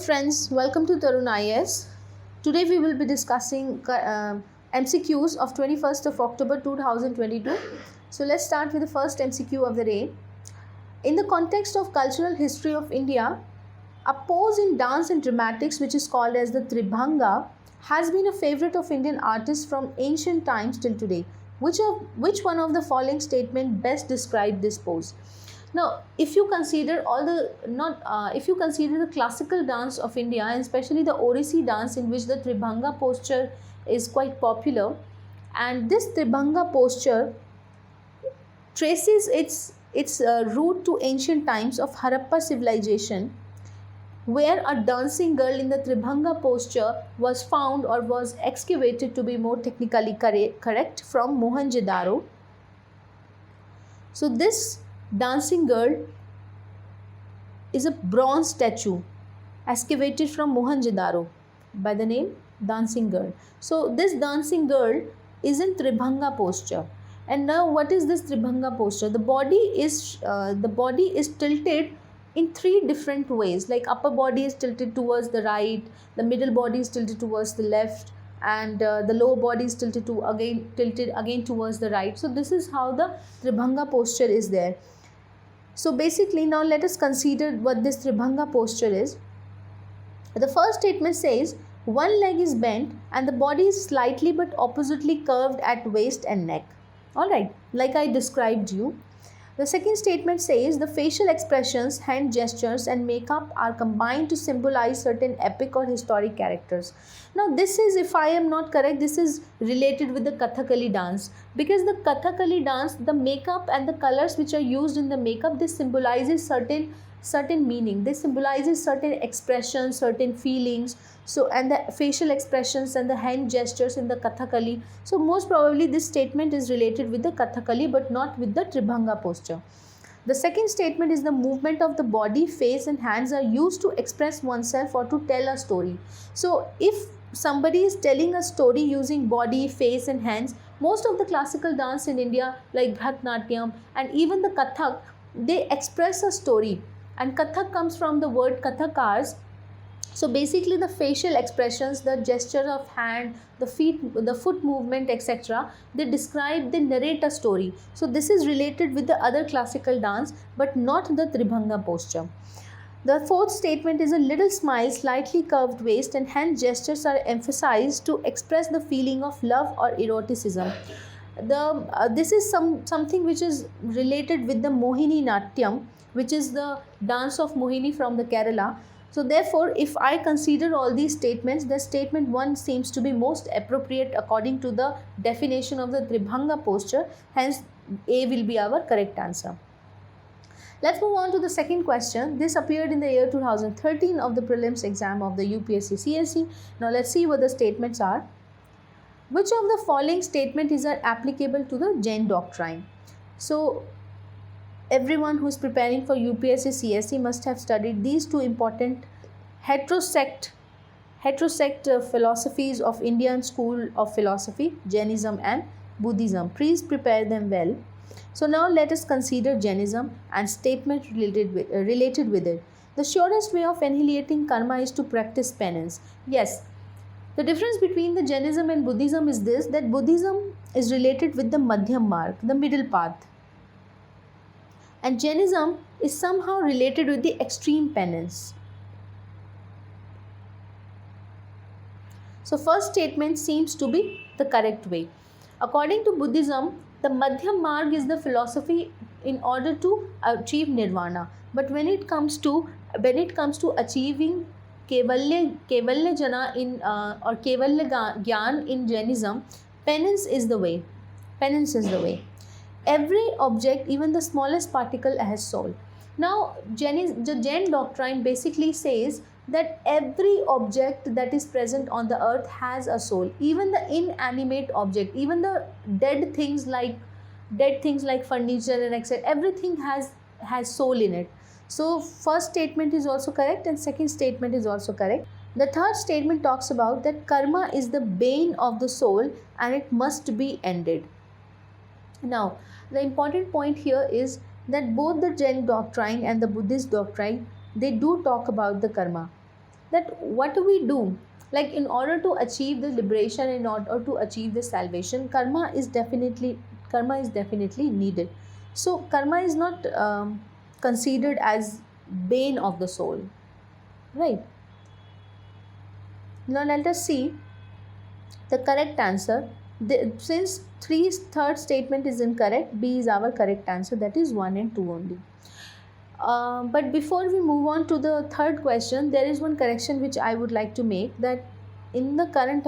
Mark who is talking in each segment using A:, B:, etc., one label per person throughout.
A: friends, welcome to Tarun IS. Today we will be discussing MCQs of 21st of October 2022. So let's start with the first MCQ of the day. In the context of cultural history of India, a pose in dance and dramatics which is called as the Tribhanga has been a favorite of Indian artists from ancient times till today. Which one of the following statement best describe this pose? Now, if you consider the classical dance of India, and especially the Odissi dance, in which the Tribhanga posture is quite popular, and this Tribhanga posture traces its root to ancient times of Harappa civilization, where a dancing girl in the Tribhanga posture was found or was excavated, to be more technically correct, from Mohenjo-daro. So this dancing girl is a bronze statue excavated from Mohenjo-daro by the name dancing girl. So this dancing girl is in Tribhanga posture. And now what is this Tribhanga posture? The body is tilted in three different ways. Like upper body is tilted towards the right, the middle body is tilted towards the left, and the lower body is tilted again towards the right. So this is how the Tribhanga posture is there. So basically, now let us consider what this Tribhanga posture is. The first statement says one leg is bent and the body is slightly but oppositely curved at waist and neck. Alright, like I described you. The second statement says the facial expressions, hand gestures and makeup are combined to symbolize certain epic or historic characters. Now this is, if I am not correct, this is related with the Kathakali dance, because the Kathakali dance, the makeup and the colors which are used in the makeup, this symbolizes certain meaning. They symbolizes certain expressions, certain feelings. So, and the facial expressions and the hand gestures in the Kathakali. So most probably this statement is related with the Kathakali but not with the Tribhanga posture. The second statement is the movement of the body, face and hands are used to express oneself or to tell a story. So if somebody is telling a story using body, face and hands, most of the classical dance in India like Bharatanatyam and even the Kathak, they express a story. And Kathak comes from the word Kathakars. So basically the facial expressions, the gesture of hand, the foot movement, etc. They narrate a story. So this is related with the other classical dance but not the Tribhanga posture. The fourth statement is a little smile, slightly curved waist and hand gestures are emphasized to express the feeling of love or eroticism. This is something which is related with the Mohini Natyam, which is the dance of Mohini from the Kerala. So therefore, if I consider all these statements, the statement 1 seems to be most appropriate according to the definition of the Tribhanga posture. Hence, A will be our correct answer. Let's move on to the second question. This appeared in the year 2013 of the prelims exam of the UPSC CSE. Now let's see what the statements are. Which of the following statement is applicable to the Jain doctrine? So everyone who is preparing for UPSC CSE must have studied these two important heterosect philosophies of Indian school of philosophy, Jainism and Buddhism. Please prepare them well. So now let us consider Jainism and statement related with it. The surest way of annihilating karma is to practice penance. Yes, the difference between the Jainism and Buddhism is this, that Buddhism is related with the Madhyam Marg, the middle path. And Jainism is somehow related with the extreme penance. So first statement seems to be the correct way. According to Buddhism, the Madhyam Marg is the philosophy in order to achieve nirvana. But when it comes to achieving Kevalya Jana or Kevalya Gyan in Jainism, penance is the way. Penance is the way. Every object, even the smallest particle, has soul. Now, the Jain doctrine basically says that every object that is present on the earth has a soul. Even the inanimate object, even the dead things like furniture and etc. Everything has soul in it. So, first statement is also correct and second statement is also correct. The third statement talks about that karma is the bane of the soul and it must be ended. Now, the important point here is that both the Jain doctrine and the Buddhist doctrine, they do talk about the karma. that what do we do? Like, in order to achieve the liberation, in order to achieve the salvation, karma is definitely needed. So karma is not considered as bane of the soul, right? Now let us see the correct answer. Since third statement is incorrect, B is our correct answer, that is 1 and 2 only. But before we move on to the third question, there is one correction which I would like to make, that in the current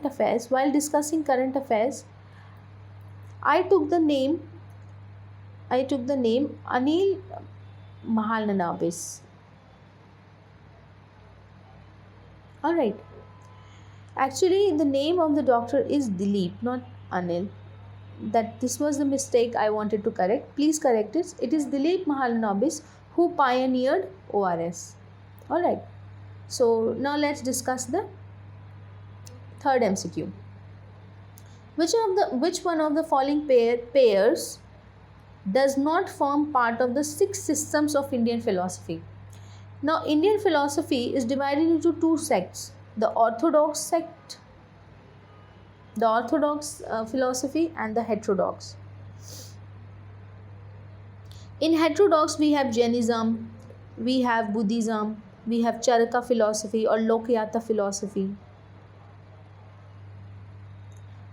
A: affairs, while discussing current affairs, I took the name Anil Mahalanobis. Alright. Actually, the name of the doctor is Dilip, not Anil. This was the mistake I wanted to correct. Please correct it. It is Dilip Mahalanobis who pioneered ORS. Alright. So now let's discuss the third MCQ. Which one of the following pairs does not form part of the 6 systems of Indian philosophy? Now, Indian philosophy is divided into 2 sects: the orthodox philosophy and the heterodox. In heterodox, we have Jainism, we have Buddhism, we have Charaka philosophy or Lokyata philosophy.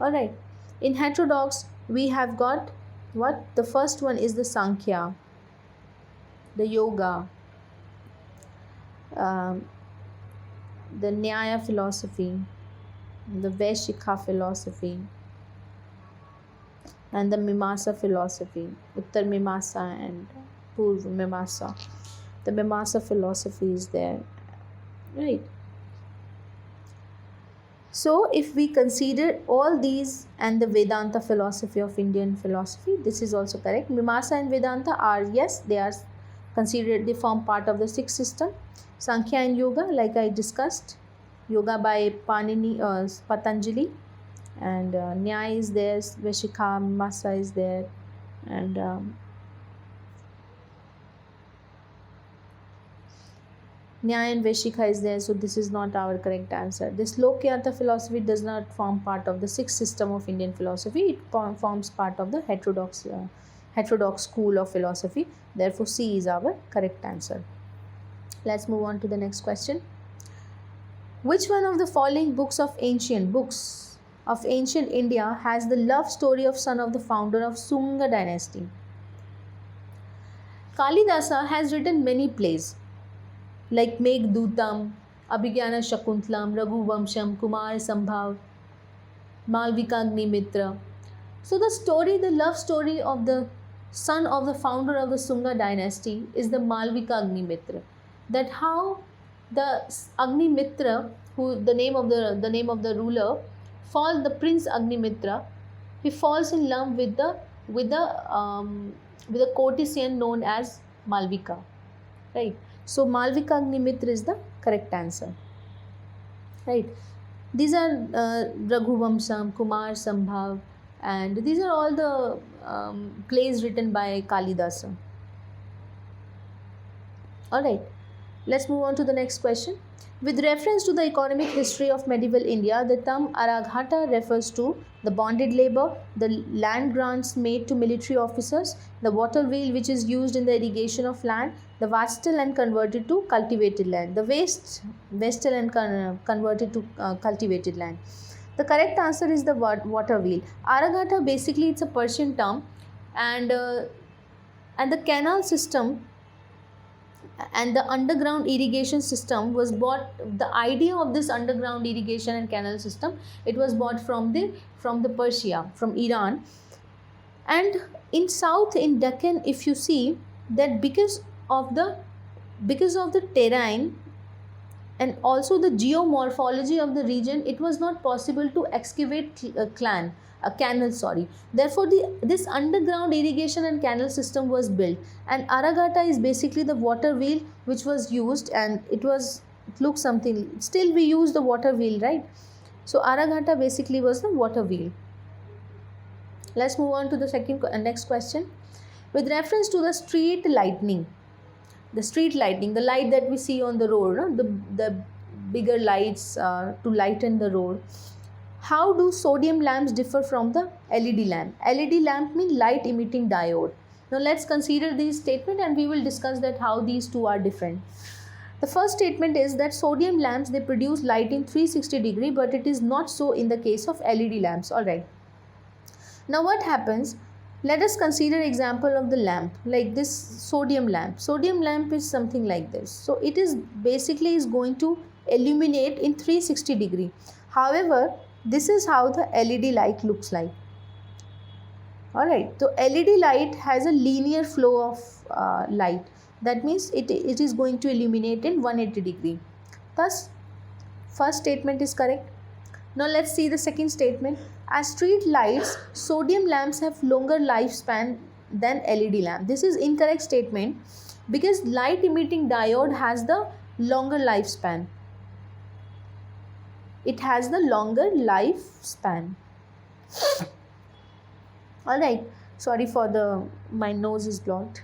A: Alright, in heterodox, we have got what? The first one is the Sankhya, the Yoga, the Nyaya philosophy, the Vaishika philosophy, and the Mimamsa philosophy, Uttar Mimamsa and Purv Mimamsa. The Mimamsa philosophy is there, right? So, if we consider all these and the Vedanta philosophy of Indian philosophy, this is also correct. Mimamsa and Vedanta are, yes, they are considered, they form part of the 6th system. Sankhya and Yoga, like I discussed, Yoga by Patanjali, and Nyaya is there, Vaishika, Mimamsa is there, and Nyaya and Vaishika is there, so this is not our correct answer. This Lokyata philosophy does not form part of the 6th system of Indian philosophy. It forms part of the heterodox school of philosophy. Therefore, C is our correct answer. Let's move on to the next question. Which one of the following books of ancient India has the love story of son of the founder of Sunga dynasty? Kalidasa has written many plays like Meghdutam, Abhigyana Shakuntalam, Raghuvamsham, Kumar Sambhav, Malvika Agnimitra. So the love story of the son of the founder of the Sunga dynasty is the Malvika Agnimitra. That how the Agnimitra, who the name of the ruler, the Prince Agnimitra, he falls in love with the courtesan known as Malvika, right? So Malvika Agnimitra is the correct answer, right? These are Raghuvamsham, Kumar Sambhav, and these are all the plays written by Kalidasa. Alright, let's move on to the next question. With reference to the economic history of medieval India, the term Araghata refers to the bonded labor, the land grants made to military officers, the water wheel which is used in the irrigation of land, the vastal and converted to cultivated land, the vastal and converted to cultivated land. The correct answer is the water wheel. Araghata, basically it's a Persian term, and the canal system and the underground irrigation system was bought. The idea of this underground irrigation and canal system, it was bought from Persia, from Iran. And in south, in Deccan, if you see that because of the terrain and also the geomorphology of the region, it was not possible to excavate a canal. Therefore, this underground irrigation and canal system was built, and Araghata is basically the water wheel which was used, and it looks something. Still, we use the water wheel, right? So Araghata basically was the water wheel. Let's move on to the next question. With reference to the street lighting, the street lighting, the light that we see on the road, no? The bigger lights to lighten the road. How do sodium lamps differ from the LED lamp? LED lamp means light emitting diode. Now let's consider these statement and we will discuss that how these two are different. The first statement is that sodium lamps, they produce light in 360 degree, but it is not so in the case of LED lamps. Alright. Now what happens? Let us consider example of the lamp, like this sodium lamp. Sodium lamp is something like this. So it is basically is going to illuminate in 360 degree. However, this is how the LED light looks like. Alright, so LED light has a linear flow of light. That means it is going to illuminate in 180 degree. Thus, first statement is correct. Now let's see the second statement. As street lights, sodium lamps have longer lifespan than LED lamp. This is incorrect statement because light emitting diode has the longer lifespan. It has the longer lifespan. Alright, sorry for my nose is blocked.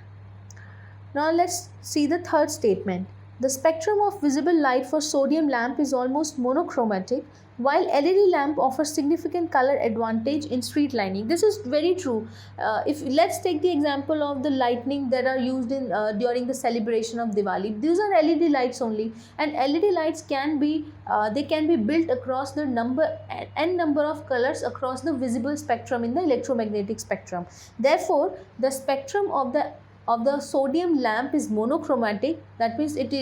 A: Now let's see the third statement. The spectrum of visible light for sodium lamp is almost monochromatic, while LED lamp offers significant color advantage in street lighting. This is very true. If let's take the example of the lightning that are used in during the celebration of Diwali. These are LED lights only, and LED lights can be built across the n number of colors across the visible spectrum in the electromagnetic spectrum. Therefore, the spectrum of the sodium lamp is monochromatic. That means it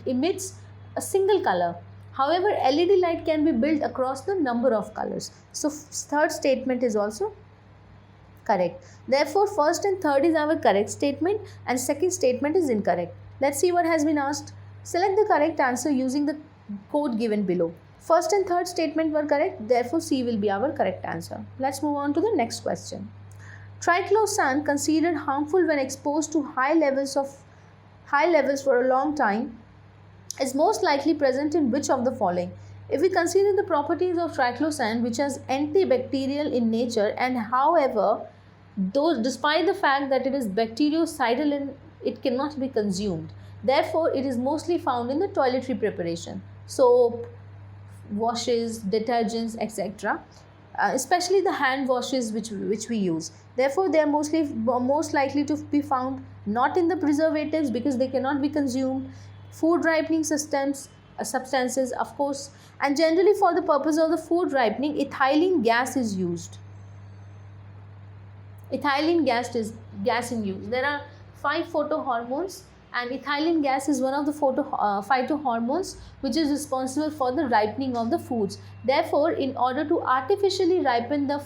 A: emits a single color. However, LED light can be built across the number of colors. So third statement is also correct. Therefore, first and third is our correct statement and second statement is incorrect. Let's see what has been asked. Select the correct answer using the code given below. First and third statement were correct. Therefore, C will be our correct answer. Let's move on to the next question. Triclosan, considered harmful when exposed to high levels for a long time, is most likely present in which of the following? If we consider the properties of triclosan, which is antibacterial in nature, and however, despite the fact that it is bactericidal, it cannot be consumed. Therefore, it is mostly found in the toiletry preparation, soap, washes, detergents, etc. Especially the hand washes which we use. Therefore, they are most likely to be found not in the preservatives because they cannot be consumed, food ripening substances, of course, and generally for the purpose of the food ripening, ethylene gas is used. Ethylene gas is in use. There are 5 phytohormones, and ethylene gas is one of the phytohormones which is responsible for the ripening of the foods. Therefore, in order to artificially ripen the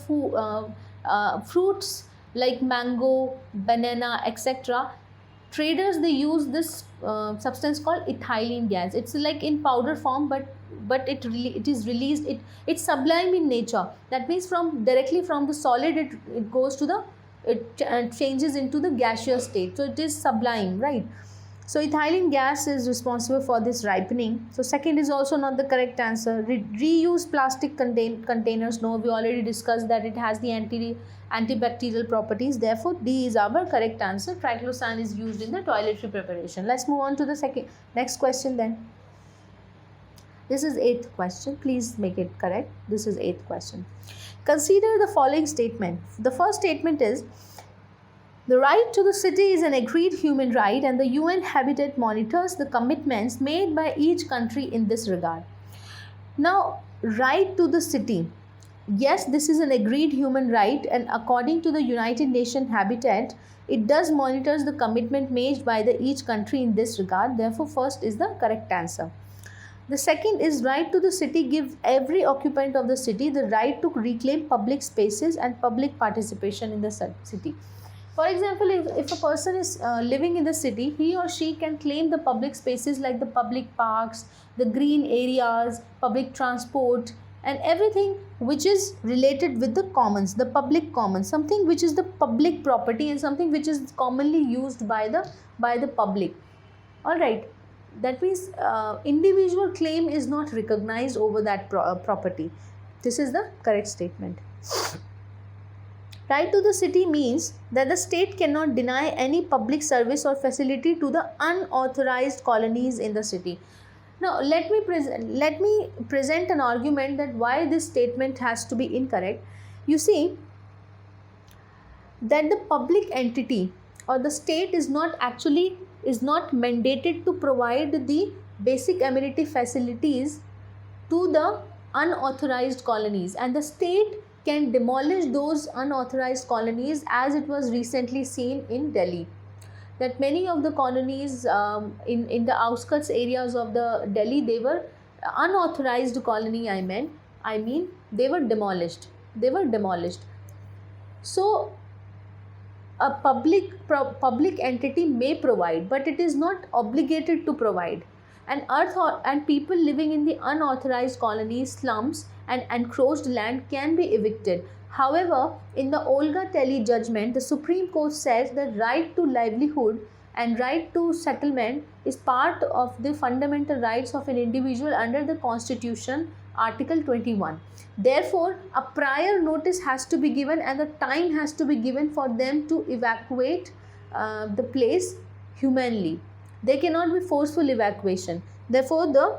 A: fruits like mango, banana, etc., traders, they use this substance called ethylene gas. It's like in powder form, but it is released. It's sublime in nature. That means directly from the solid it goes to it changes into the gaseous state. So it is sublime, right? So ethylene gas is responsible for this ripening. So second is also not the correct answer. Reuse plastic containers. No, we already discussed that it has the antibacterial properties. Therefore, D is our correct answer. Triclosan is used in the toiletry preparation. Let's move on to the next question then. This is 8th question. Please make it correct. This is 8th question. Consider the following statement. The first statement is, the right to the city is an agreed human right, and the UN Habitat monitors the commitments made by each country in this regard. Now, right to the city. Yes, this is an agreed human right, and according to the United Nations Habitat, it does monitors the commitment made by each country in this regard. Therefore, first is the correct answer. The second is, right to the city gives every occupant of the city the right to reclaim public spaces and public participation in the city. For example, if a person is living in the city, he or she can claim the public spaces like the public parks, the green areas, public transport, and everything which is related with the commons, the public commons, something which is the public property and something which is commonly used by the public. All right, that means individual claim is not recognized over that property. This is the correct statement. Right to the city means that the state cannot deny any public service or facility to the unauthorized colonies in the city. Now, let me present an argument that why this statement has to be incorrect. You see, that the public entity or the state is not mandated to provide the basic amenity facilities to the unauthorized colonies, and the state can demolish those unauthorized colonies, as it was recently seen in Delhi, that many of the colonies in the outskirts areas of the Delhi, they were unauthorized colony. I mean they were demolished. So a public entity may provide, but it is not obligated to provide. And people living in the unauthorized colonies, slums, and encroached land can be evicted. However, in the Olga Telly judgment, the Supreme Court says that right to livelihood and right to settlement is part of the fundamental rights of an individual under the Constitution, Article 21. Therefore, a prior notice has to be given and the time has to be given for them to evacuate the place humanely. There cannot be forceful evacuation. Therefore, the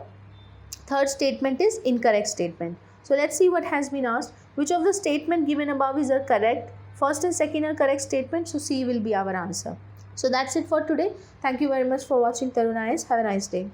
A: third statement is incorrect statement. So let's see what has been asked. Which of the statement given above is correct? First and second are correct statements, so C will be our answer. So that's it for today. Thank you very much for watching Tarun Eyes. Have a nice day.